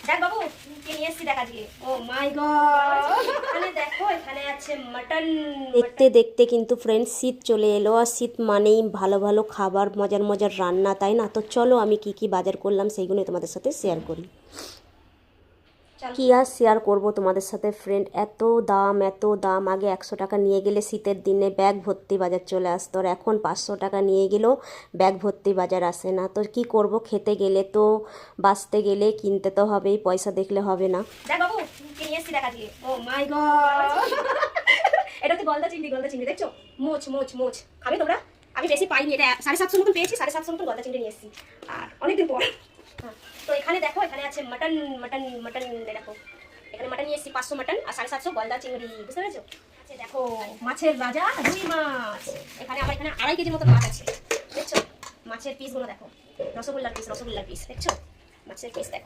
দেখ বাবু কি নিয়ে এসেছি দেখা দিয়ে। ও মাই গড, এখানে দেখো, এখানে আছে মাটন। দেখতে দেখতে কিন্তু ফ্রেন্ডস শীত চলে এলো, আর শীত মানেই ভালো ভালো খাবার, মজার মজার রান্না, তাই না? তো চলো আমি কি কি বাজার করলাম সেইগুলোই তোমাদের সাথে শেয়ার করি। কি আর শেয়ার করব তোমাদের সাথে ফ্রেন্ড, এত দাম এত দাম। আগে 100 টাকা নিয়ে গেলে শীতের দিনে ব্যাগ ভর্তি বাজার চলে আসতো, আর এখন 500 টাকা নিয়ে গেলেও ব্যাগ ভর্তি বাজার আসে না। তো কি করব, খেতে গেলে তো, বাঁচতে গেলে কিনতে তো হবেই, পয়সা দেখলে হবে না। দেখ বাবু কি নিয়ে এসেছি দেখা দিয়ে। ও মাই গড, এটা হচ্ছে গলদা চিংড়ি। গলদা চিংড়ি দেখছো, মোচ মোচ মোচ। খাবে তোমরা? আমি বেশি পাইনি, এটা 750 মতন পেয়েছি। 750 মতন গলদা চিংড়ি নিয়ে এসেছি, আর অনেকদিন পর। তো এখানে দেখো, এখানে আছে মাটন। মাটন মাটন দেখো, এখানে মাটন নিয়ে এসেছি 500 মাটন, আর 750 গলদা চিংড়ি, বুঝতে পেরেছো? আচ্ছা দেখো, মাছের রাজা রুই মাছ। এখানে আমার এখানে 2.5 কেজি মতো মাছ আছে, দেখছো? মাছের পিসগুলো দেখো, রসগোল্লার পিস, রসগোল্লার পিস দেখছো, মাছের পিস দেখো।